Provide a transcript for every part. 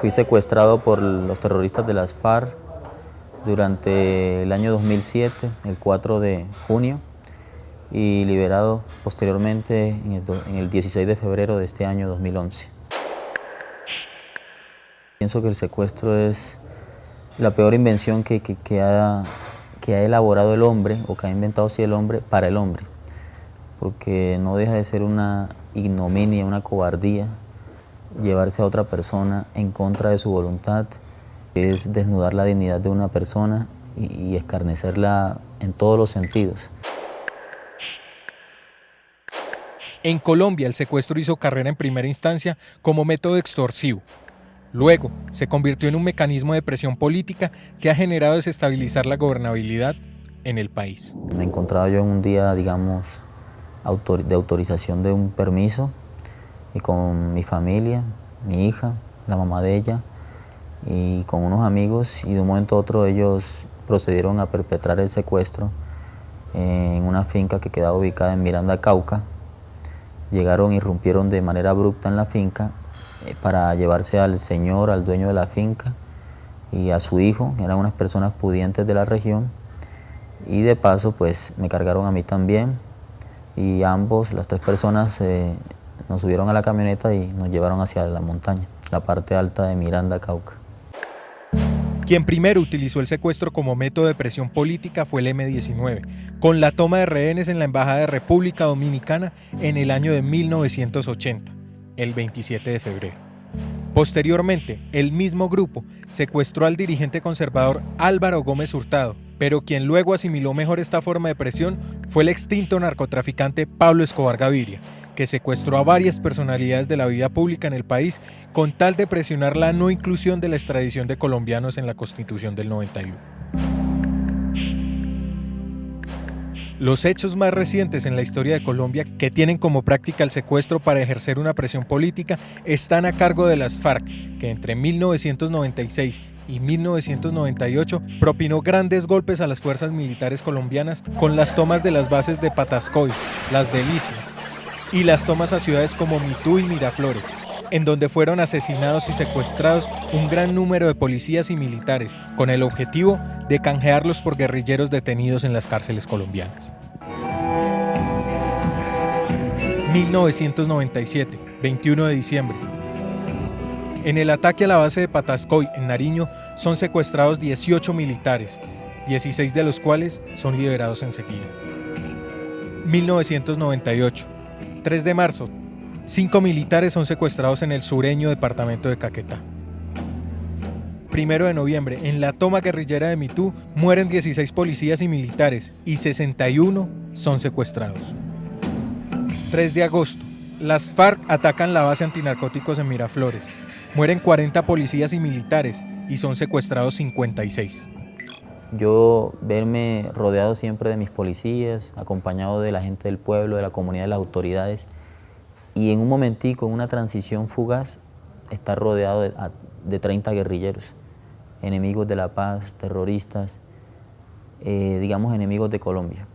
Fui secuestrado por los terroristas de las FARC durante el año 2007, el 4 de junio, y liberado posteriormente en el 16 de febrero de este año 2011. Pienso que el secuestro es la peor invención que ha elaborado el hombre, o que ha inventado el hombre para el hombre, porque no deja de ser una ignominia, una cobardía, llevarse a otra persona en contra de su voluntad. Es desnudar la dignidad de una persona y escarnecerla en todos los sentidos. En Colombia, el secuestro hizo carrera en primera instancia como método extorsivo. Luego, se convirtió en un mecanismo de presión política que ha generado desestabilizar la gobernabilidad en el país. Me encontraba yo en un día, digamos, de autorización de un permiso, y con mi familia, mi hija, la mamá de ella, y con unos amigos, y de un momento a otro ellos procedieron a perpetrar el secuestro en una finca que quedaba ubicada en Miranda, Cauca. Llegaron, irrumpieron de manera abrupta en la finca para llevarse al señor, al dueño de la finca, y a su hijo, que eran unas personas pudientes de la región, y de paso pues me cargaron a mí también, y ambos, las tres personas, nos subieron a la camioneta y nos llevaron hacia la montaña, la parte alta de Miranda, Cauca. Quien primero utilizó el secuestro como método de presión política fue el M-19, con la toma de rehenes en la Embajada de República Dominicana en el año de 1980, el 27 de febrero. Posteriormente, el mismo grupo secuestró al dirigente conservador Álvaro Gómez Hurtado, pero quien luego asimiló mejor esta forma de presión fue el extinto narcotraficante Pablo Escobar Gaviria, que secuestró a varias personalidades de la vida pública en el país con tal de presionar la no inclusión de la extradición de colombianos en la Constitución del 91. Los hechos más recientes en la historia de Colombia que tienen como práctica el secuestro para ejercer una presión política están a cargo de las FARC, que entre 1996 y 1998 propinó grandes golpes a las fuerzas militares colombianas con las tomas de las bases de Patascoy, Las Delicias, y las tomas a ciudades como Mitú y Miraflores, en donde fueron asesinados y secuestrados un gran número de policías y militares, con el objetivo de canjearlos por guerrilleros detenidos en las cárceles colombianas. 1997, 21 de diciembre. En el ataque a la base de Patascoy, en Nariño, son secuestrados 18 militares, 16 de los cuales son liberados enseguida. 1998. 3 de marzo, 5 militares son secuestrados en el sureño departamento de Caquetá. 1 de noviembre, en la toma guerrillera de Mitú, mueren 16 policías y militares y 61 son secuestrados. 3 de agosto, las FARC atacan la base antinarcóticos en Miraflores. Mueren 40 policías y militares y son secuestrados 56. Yo verme rodeado siempre de mis policías, acompañado de la gente del pueblo, de la comunidad, de las autoridades, y en un momentico, en una transición fugaz, estar rodeado de 30 guerrilleros, enemigos de la paz, terroristas, digamos enemigos de Colombia.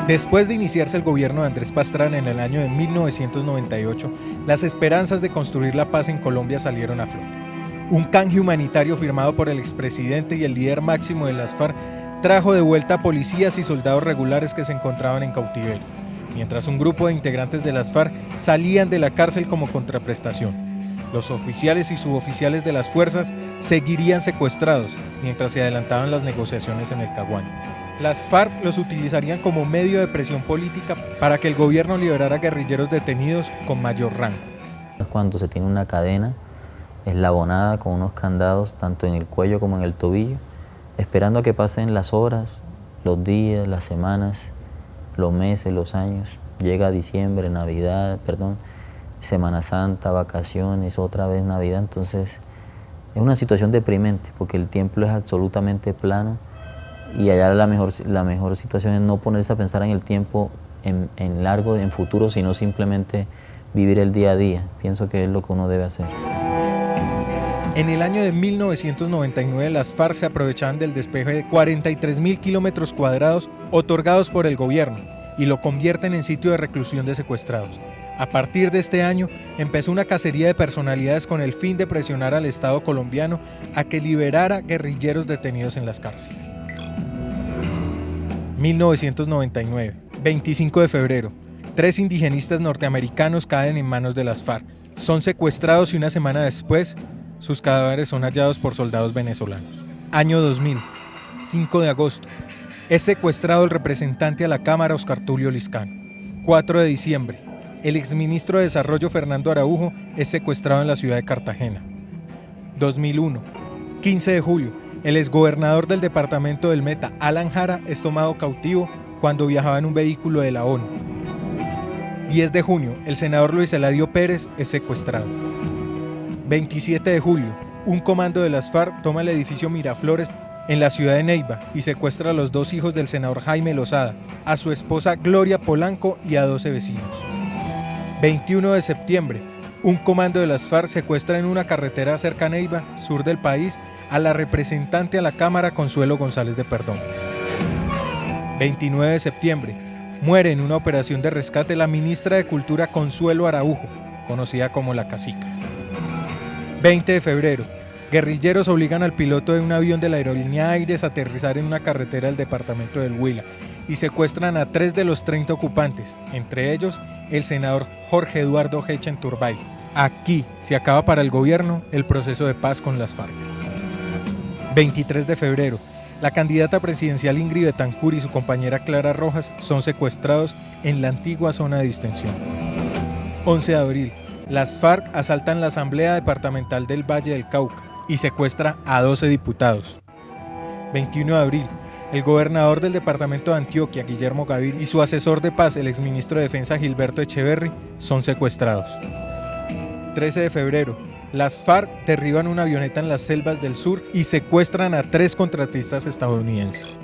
Después de iniciarse el gobierno de Andrés Pastrana en el año de 1998, las esperanzas de construir la paz en Colombia salieron a flote. Un canje humanitario firmado por el expresidente y el líder máximo de las FARC trajo de vuelta a policías y soldados regulares que se encontraban en cautiverio, mientras un grupo de integrantes de las FARC salían de la cárcel como contraprestación. Los oficiales y suboficiales de las fuerzas seguirían secuestrados mientras se adelantaban las negociaciones en el Caguán. Las FARC los utilizarían como medio de presión política para que el gobierno liberara guerrilleros detenidos con mayor rango. Cuando se tiene una cadena eslabonada con unos candados tanto en el cuello como en el tobillo, esperando a que pasen las horas, los días, las semanas, los meses, los años. Llega diciembre, Semana Santa, vacaciones, otra vez Navidad. Entonces es una situación deprimente porque el tiempo es absolutamente plano, y allá la mejor situación es no ponerse a pensar en el tiempo en largo, en futuro, sino simplemente vivir el día a día. Pienso que es lo que uno debe hacer. En el año de 1999, las FARC se aprovechaban del despeje de 43.000 kilómetros cuadrados otorgados por el gobierno y lo convierten en sitio de reclusión de secuestrados. A partir de este año, empezó una cacería de personalidades con el fin de presionar al Estado colombiano a que liberara guerrilleros detenidos en las cárceles. 1999, 25 de febrero. 3 indigenistas norteamericanos caen en manos de las FARC. Son secuestrados y una semana después, sus cadáveres son hallados por soldados venezolanos. Año 2000, 5 de agosto. Es secuestrado el representante a la Cámara Oscar Tulio Liscano. 4 de diciembre. El exministro de Desarrollo Fernando Araujo es secuestrado en la ciudad de Cartagena. 2001. 15 de julio. El exgobernador del departamento del Meta, Alan Jara, es tomado cautivo cuando viajaba en un vehículo de la ONU. 10 de junio. El senador Luis Eladio Pérez es secuestrado. 27 de julio. Un comando de las FARC toma el edificio Miraflores en la ciudad de Neiva y secuestra a los 2 hijos del senador Jaime Lozada, a su esposa Gloria Polanco y a 12 vecinos. 21 de septiembre, un comando de las FARC secuestra en una carretera cerca a Neiva, sur del país, a la representante a la Cámara Consuelo González de Perdón. 29 de septiembre, muere en una operación de rescate la ministra de Cultura Consuelo Araujo, conocida como La Cacica. 20 de febrero, guerrilleros obligan al piloto de un avión de la aerolínea Aires a aterrizar en una carretera del departamento del Huila y secuestran a 3 de los 30 ocupantes, entre ellos el senador Jorge Eduardo Hechen Turbay. Aquí se acaba para el gobierno el proceso de paz con las FARC. 23 de febrero, la candidata presidencial Ingrid Betancourt y su compañera Clara Rojas son secuestrados en la antigua zona de distensión. 11 de abril, las FARC asaltan la Asamblea Departamental del Valle del Cauca y secuestra a 12 diputados. 21 de abril, el gobernador del departamento de Antioquia, Guillermo Gaviria, y su asesor de paz, el exministro de Defensa, Gilberto Echeverri, son secuestrados. 13 de febrero, las FARC derriban una avioneta en las selvas del sur y secuestran a 3 contratistas estadounidenses.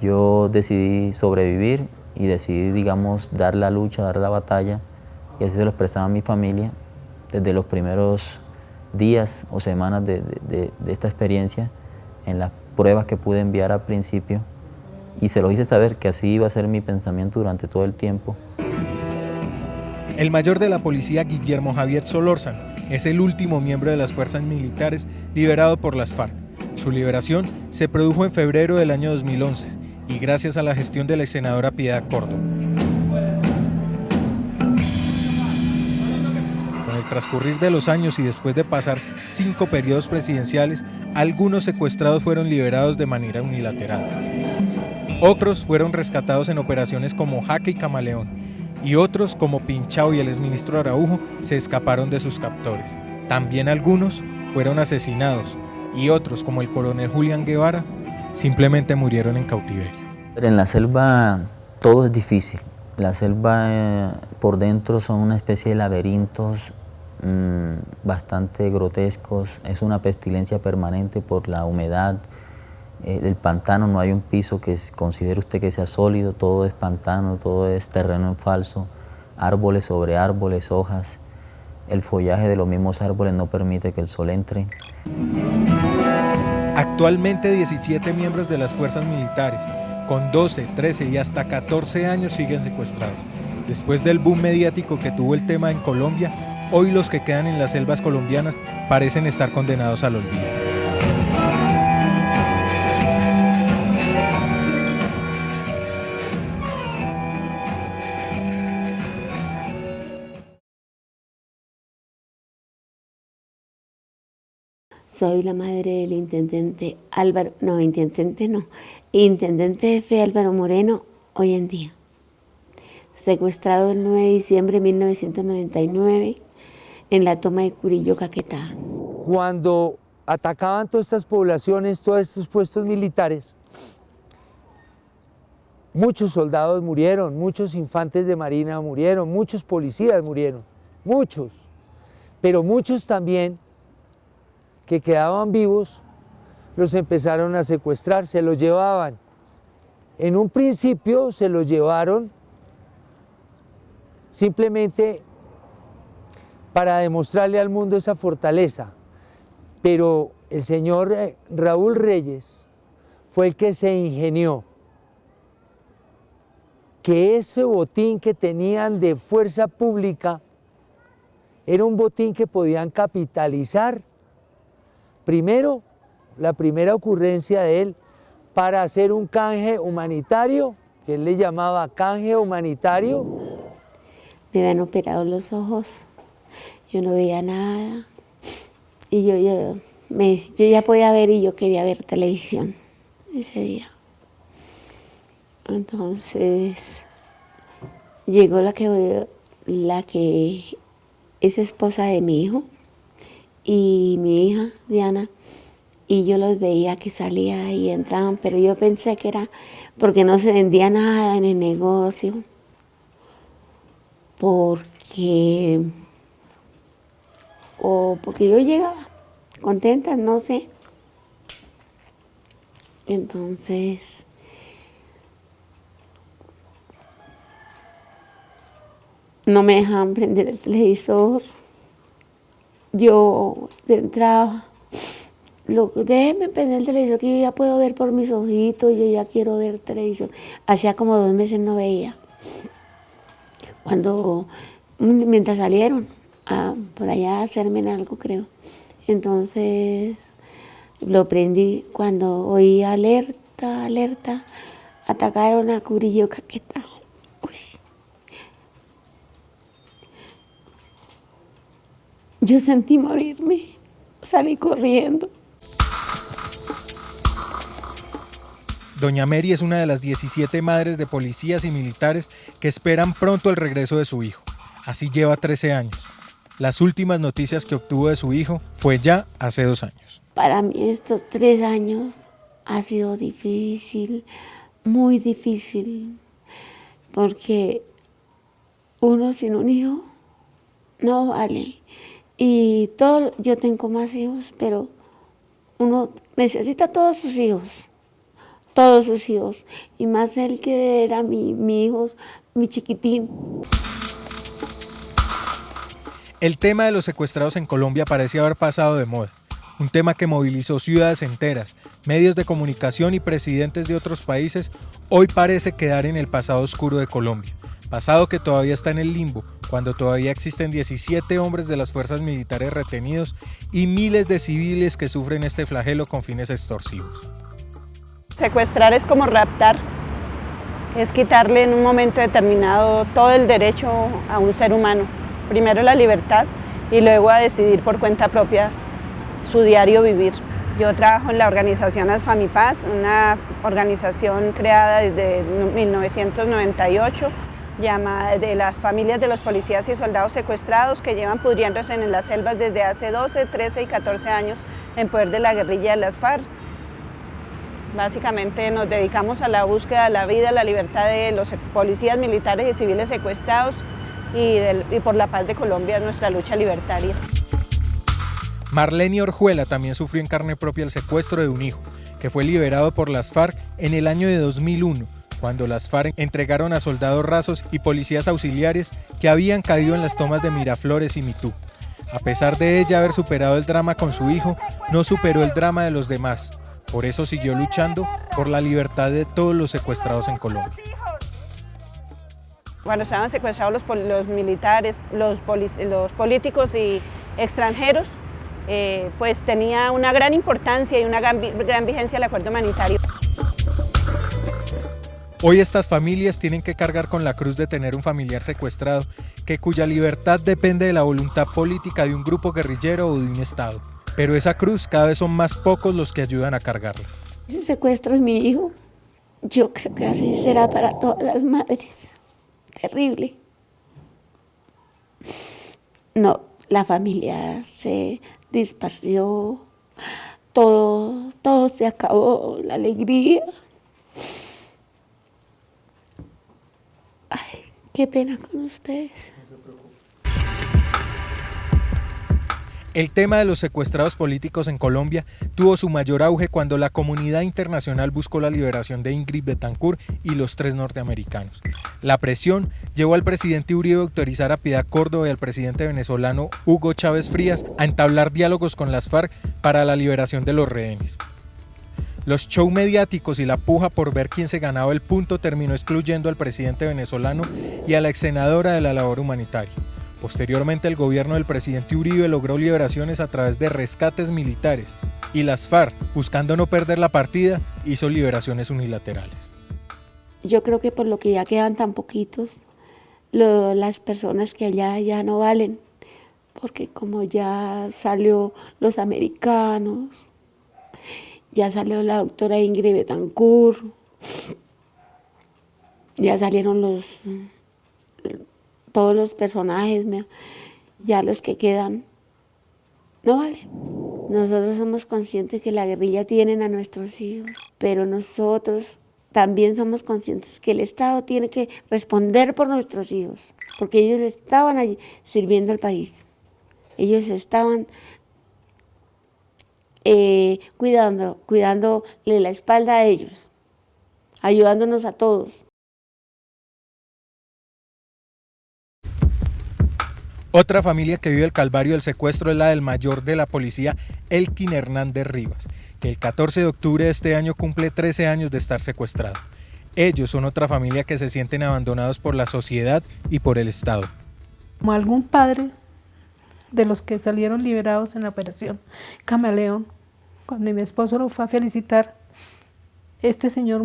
Yo decidí sobrevivir y decidí, digamos, dar la lucha, dar la batalla, y así se lo expresaba a mi familia desde los primeros días o semanas de esta experiencia, en las pruebas que pude enviar al principio, y se los hice saber que así iba a ser mi pensamiento durante todo el tiempo. El mayor de la policía, Guillermo Javier Solórzano, es el último miembro de las fuerzas militares liberado por las FARC. Su liberación se produjo en febrero del año 2011 y gracias a la gestión de la senadora Piedad Córdoba. Con el transcurrir de los años y después de pasar 5 periodos presidenciales, algunos secuestrados fueron liberados de manera unilateral. Otros fueron rescatados en operaciones como Jaque y Camaleón, y otros, como Pinchao y el exministro Araujo, se escaparon de sus captores. También algunos fueron asesinados, y otros, como el coronel Julián Guevara, simplemente murieron en cautiverio. En la selva todo es difícil. La selva por dentro son una especie de laberintos bastante grotescos. Es una pestilencia permanente por la humedad. El pantano, no hay un piso que considere usted que sea sólido, todo es pantano, todo es terreno en falso, árboles sobre árboles, hojas. El follaje de los mismos árboles no permite que el sol entre. Actualmente 17 miembros de las fuerzas militares, con 12, 13 y hasta 14 años siguen secuestrados. Después del boom mediático que tuvo el tema en Colombia, hoy los que quedan en las selvas colombianas parecen estar condenados al olvido. Soy la madre del intendente intendente jefe Álvaro Moreno, hoy en día. Secuestrado el 9 de diciembre de 1999 en la toma de Curillo, Caquetá. Cuando atacaban todas estas poblaciones, todos estos puestos militares, muchos soldados murieron, muchos infantes de marina murieron, muchos policías murieron, muchos, pero muchos también que quedaban vivos, los empezaron a secuestrar, se los llevaban. En un principio se los llevaron simplemente para demostrarle al mundo esa fortaleza, pero el señor Raúl Reyes fue el que se ingenió que ese botín que tenían de fuerza pública era un botín que podían capitalizar. Primero, la primera ocurrencia de él para hacer un canje humanitario, que él le llamaba canje humanitario. Me habían operado los ojos, yo no veía nada y yo ya podía ver y yo quería ver televisión ese día. Entonces llegó la que es esposa de mi hijo y mi hija Diana, y yo los veía que salían y entraban, pero yo pensé que era porque no se vendía nada en el negocio, porque yo llegaba contenta, no sé. Entonces no me dejaban prender el televisor. Yo entraba, déjeme prender el televisor que yo ya puedo ver por mis ojitos, yo ya quiero ver televisión. Hacía como 2 meses no veía. Mientras salieron por allá a hacerme algo, creo. Entonces lo prendí cuando oí alerta, alerta, atacaron a Curillo, Caquetá. Uy. Yo sentí morirme, salí corriendo. Doña Mary es una de las 17 madres de policías y militares que esperan pronto el regreso de su hijo. Así lleva 13 años. Las últimas noticias que obtuvo de su hijo fue ya hace 2 años. Para mí estos 3 años ha sido difícil, muy difícil, porque uno sin un hijo no vale. Y yo tengo más hijos, pero uno necesita todos sus hijos, y más él que era mi hijo, mi chiquitín. El tema de los secuestrados en Colombia parece haber pasado de moda, un tema que movilizó ciudades enteras, medios de comunicación y presidentes de otros países. Hoy parece quedar en el pasado oscuro de Colombia, pasado que todavía está en el limbo, cuando todavía existen 17 hombres de las fuerzas militares retenidos y miles de civiles que sufren este flagelo con fines extorsivos. Secuestrar es como raptar, es quitarle en un momento determinado todo el derecho a un ser humano. Primero la libertad y luego a decidir por cuenta propia su diario vivir. Yo trabajo en la organización ASFAMIPAS, una organización creada desde 1998, llamada de las familias de los policías y soldados secuestrados que llevan pudriéndose en las selvas desde hace 12, 13 y 14 años en poder de la guerrilla de las FARC. Básicamente nos dedicamos a la búsqueda de la vida, la libertad de los policías, militares y civiles secuestrados y por la paz de Colombia, es nuestra lucha libertaria. Marlene Orjuela también sufrió en carne propia el secuestro de un hijo, que fue liberado por las FARC en el año de 2001, cuando las FARC entregaron a soldados rasos y policías auxiliares que habían caído en las tomas de Miraflores y Mitú. A pesar de ella haber superado el drama con su hijo, no superó el drama de los demás. Por eso siguió luchando por la libertad de todos los secuestrados en Colombia. Cuando estaban secuestrados los militares, los políticos y extranjeros, pues tenía una gran importancia y una gran vigencia el acuerdo humanitario. Hoy estas familias tienen que cargar con la cruz de tener un familiar secuestrado, cuya libertad depende de la voluntad política de un grupo guerrillero o de un Estado. Pero esa cruz cada vez son más pocos los que ayudan a cargarla. Ese secuestro es mi hijo. Yo creo que así será para todas las madres. Terrible. No, la familia se disparció, todo se acabó, la alegría. Ay, qué pena con ustedes. El tema de los secuestrados políticos en Colombia tuvo su mayor auge cuando la comunidad internacional buscó la liberación de Ingrid Betancourt y los 3 norteamericanos. La presión llevó al presidente Uribe a autorizar a Piedad Córdoba y al presidente venezolano Hugo Chávez Frías a entablar diálogos con las FARC para la liberación de los rehenes. Los shows mediáticos y la puja por ver quién se ganaba el punto terminó excluyendo al presidente venezolano y a la exsenadora de la labor humanitaria. Posteriormente, el gobierno del presidente Uribe logró liberaciones a través de rescates militares y las FARC, buscando no perder la partida, hizo liberaciones unilaterales. Yo creo que por lo que ya quedan tan poquitos, las personas que allá ya no valen, porque como ya salió los americanos, ya salió la doctora Ingrid Betancourt, ya salieron todos los personajes, ya los que quedan no valen. Nosotros somos conscientes que la guerrilla tienen a nuestros hijos, pero nosotros también somos conscientes que el Estado tiene que responder por nuestros hijos, porque ellos estaban allí sirviendo al país. Ellos estaban cuidándole la espalda a ellos, ayudándonos a todos. Otra familia que vive el calvario del secuestro es la del mayor de la policía, Elkin Hernández Rivas, que el 14 de octubre de este año cumple 13 años de estar secuestrado. Ellos son otra familia que se sienten abandonados por la sociedad y por el Estado. Como algún padre de los que salieron liberados en la operación Camaleón, cuando mi esposo lo fue a felicitar, este señor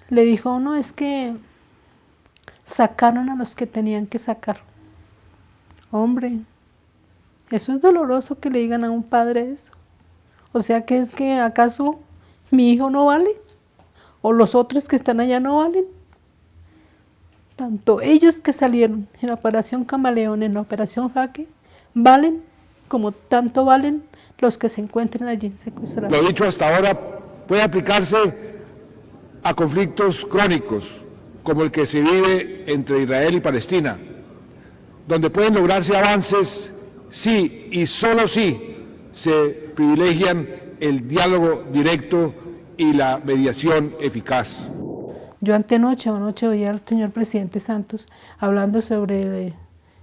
le dijo, no, es que sacaron a los que tenían que sacar. Hombre, eso es doloroso que le digan a un padre eso. O sea, que es que ¿acaso mi hijo no vale? ¿O los otros que están allá no valen? Tanto ellos que salieron en la operación Camaleón, en la operación Jaque, valen como tanto valen los que se encuentren allí secuestrados. Lo dicho hasta ahora puede aplicarse a conflictos crónicos, como el que se vive entre Israel y Palestina, donde pueden lograrse avances si y solo si se privilegian el diálogo directo y la mediación eficaz. Yo anoche oía al señor presidente Santos hablando sobre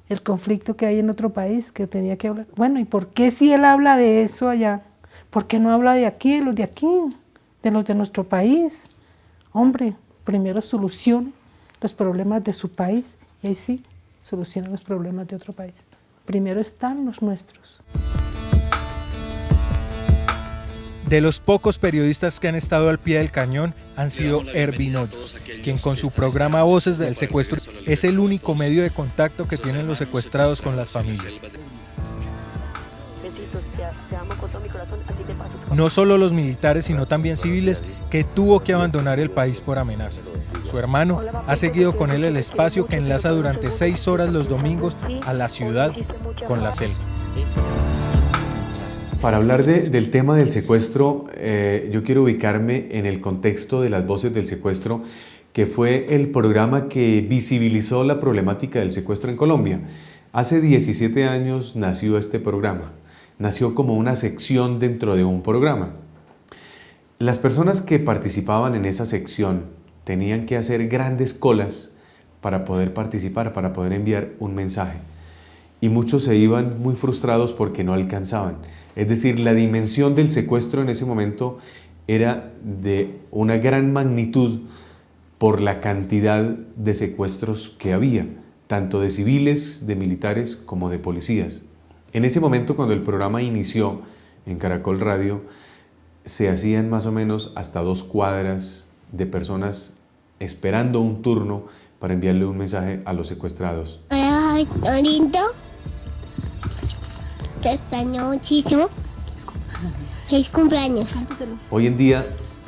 el conflicto que hay en otro país, que tenía que hablar. Bueno, ¿y por qué si él habla de eso allá? ¿Por qué no habla de aquí, de los de nuestro país? Hombre, primero solucione los problemas de su país y ahí sí soluciona los problemas de otro país. Primero están los nuestros. De los pocos periodistas que han estado al pie del cañón han sido Ervin Hoyos, quien con su programa Voces del Secuestro es el único medio de contacto que tienen los secuestrados con las familias. No solo los militares, sino también civiles que tuvo que abandonar el país por amenazas. Su hermano ha seguido con él el espacio que enlaza durante 6 horas los domingos a la ciudad con la selva. Para hablar del tema del secuestro, yo quiero ubicarme en el contexto de las Voces del Secuestro, que fue el programa que visibilizó la problemática del secuestro en Colombia. Hace 17 años nació este programa. Nació como una sección dentro de un programa. Las personas que participaban en esa sección tenían que hacer grandes colas para poder participar, para poder enviar un mensaje. Y muchos se iban muy frustrados porque no alcanzaban. Es decir, la dimensión del secuestro en ese momento era de una gran magnitud por la cantidad de secuestros que había, tanto de civiles, de militares como de policías. En ese momento, cuando el programa inició en Caracol Radio, se hacían más o menos hasta 2 cuadras de personas esperando un turno para enviarle un mensaje a los secuestrados. Ay, lindo. Te extraño muchísimo. Feliz cumpleaños. Hoy en día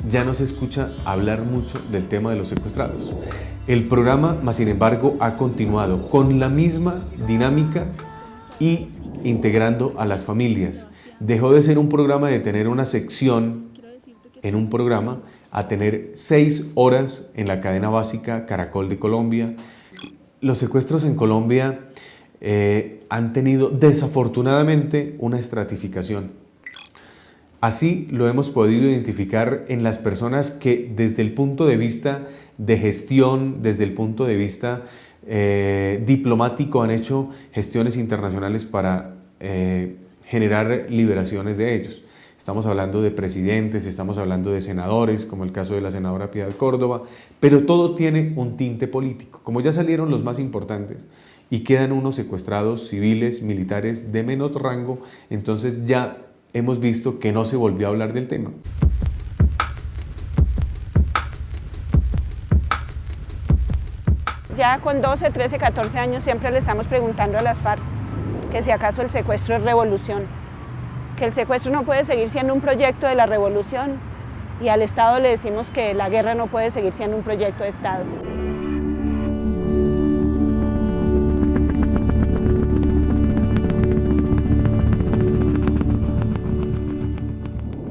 ya no se escucha hablar mucho del tema de los secuestrados. El programa, más sin embargo, ha continuado con la misma dinámica y integrando a las familias. Dejó de ser un programa de tener una sección en un programa a tener 6 horas en la cadena básica Caracol de Colombia. Los secuestros en Colombia han tenido desafortunadamente una estratificación. Así lo hemos podido identificar en las personas que desde el punto de vista de gestión, desde el punto de vista diplomático han hecho gestiones internacionales para generar liberaciones de ellos. Estamos hablando de presidentes, estamos hablando de senadores, como el caso de la senadora Piedad Córdoba, pero todo tiene un tinte político. Como ya salieron los más importantes y quedan unos secuestrados civiles, militares de menor rango, entonces ya hemos visto que no se volvió a hablar del tema. Ya con 12, 13, 14 años siempre le estamos preguntando a las FARC que si acaso el secuestro es revolución, que el secuestro no puede seguir siendo un proyecto de la revolución, y al Estado le decimos que la guerra no puede seguir siendo un proyecto de Estado.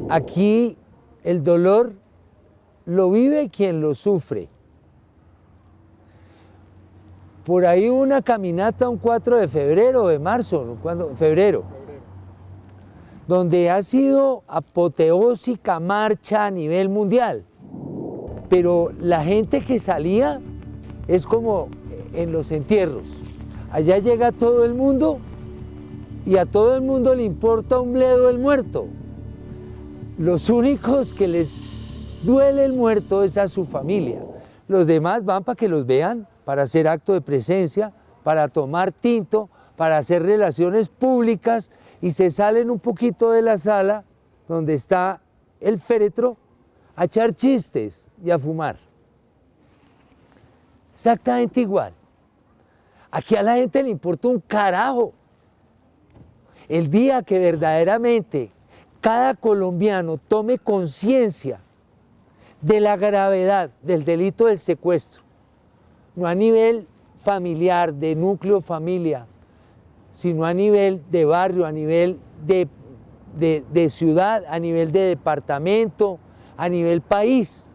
Aquí el dolor lo vive quien lo sufre. Por ahí una caminata un 4 de febrero o de marzo, febrero, donde ha sido apoteósica marcha a nivel mundial. Pero la gente que salía es como en los entierros. Allá llega todo el mundo y a todo el mundo le importa un bledo el muerto. Los únicos que les duele el muerto es a su familia. Los demás van para que los vean, para hacer acto de presencia, para tomar tinto, para hacer relaciones públicas, y se salen un poquito de la sala donde está el féretro a echar chistes y a fumar. Exactamente igual. Aquí a la gente le importa un carajo. El día que verdaderamente cada colombiano tome conciencia de la gravedad del delito del secuestro, no a nivel familiar, de núcleo familia, sino a nivel de barrio, a nivel de ciudad, a nivel de departamento, a nivel país.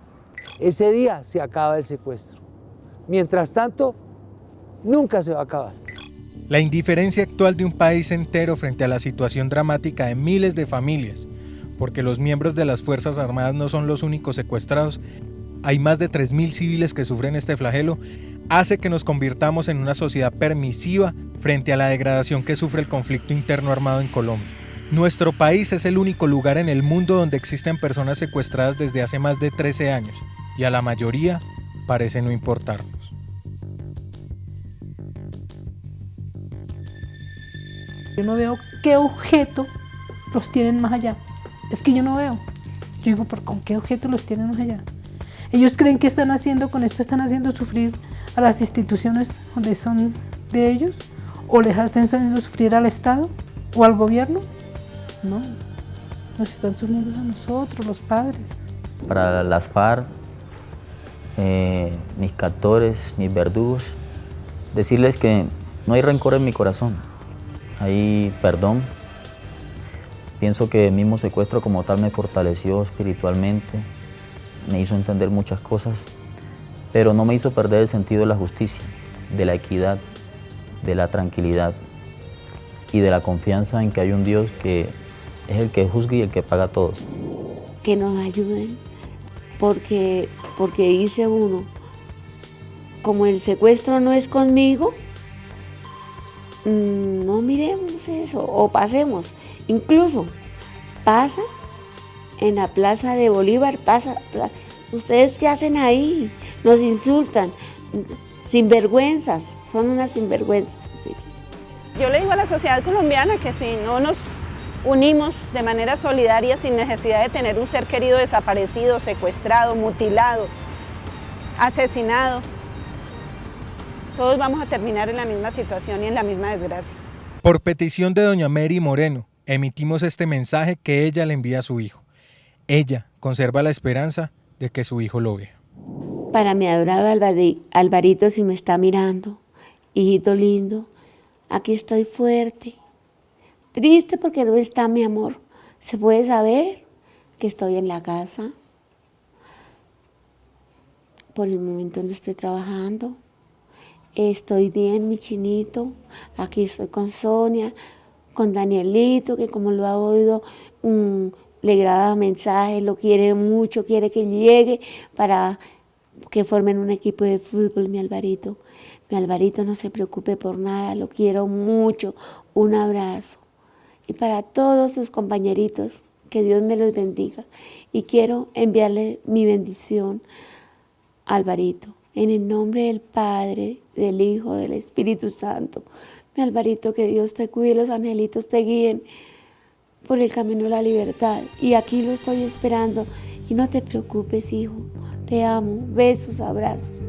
Ese día se acaba el secuestro. Mientras tanto, nunca se va a acabar. La indiferencia actual de un país entero frente a la situación dramática de miles de familias, porque los miembros de las Fuerzas Armadas no son los únicos secuestrados, hay más de 3.000 civiles que sufren este flagelo, hace que nos convirtamos en una sociedad permisiva frente a la degradación que sufre el conflicto interno armado en Colombia. Nuestro país es el único lugar en el mundo donde existen personas secuestradas desde hace más de 13 años, y a la mayoría parece no importarnos. Yo no veo qué objeto los tienen más allá. Es que yo no veo. Yo digo, ¿pero con qué objeto los tienen más allá? Ellos creen que están haciendo, con esto están haciendo sufrir a las instituciones donde son de ellos, o les están haciendo sufrir al Estado o al gobierno. No, nos están sufriendo a nosotros, los padres. Para las FARC, mis captores, mis verdugos, decirles que no hay rencor en mi corazón, hay perdón. Pienso que el mismo secuestro como tal me fortaleció espiritualmente, me hizo entender muchas cosas, pero no me hizo perder el sentido de la justicia, de la equidad, de la tranquilidad y de la confianza en que hay un Dios que es el que juzga y el que paga todo. Que nos ayuden, porque dice uno, como el secuestro no es conmigo, no miremos eso o pasemos. Incluso pasa en la Plaza de Bolívar, ¿ustedes qué hacen ahí? Nos insultan, sinvergüenzas, son unas sinvergüenzas. Yo le digo a la sociedad colombiana que si no nos unimos de manera solidaria sin necesidad de tener un ser querido desaparecido, secuestrado, mutilado, asesinado, todos vamos a terminar en la misma situación y en la misma desgracia. Por petición de doña Mary Moreno, emitimos este mensaje que ella le envía a su hijo. Ella conserva la esperanza de que su hijo lo vea. Para mi adorado Alvarito, si me está mirando, hijito lindo, aquí estoy fuerte. Triste porque no está mi amor. Se puede saber que estoy en la casa. Por el momento no estoy trabajando. Estoy bien, mi chinito. Aquí estoy con Sonia, con Danielito, que como lo ha oído, le graba mensajes, lo quiere mucho, quiere que llegue para que formen un equipo de fútbol, mi Alvarito. Mi Alvarito, no se preocupe por nada, lo quiero mucho. Un abrazo. Y para todos sus compañeritos Que Dios me los bendiga. Y quiero enviarle mi bendición a Alvarito. En el nombre del Padre, del Hijo, del Espíritu Santo. Mi Alvarito, que Dios te cuide, los angelitos te guíen por el camino de la libertad. Y aquí lo estoy esperando. Y no te preocupes, hijo. Te amo. Besos, abrazos.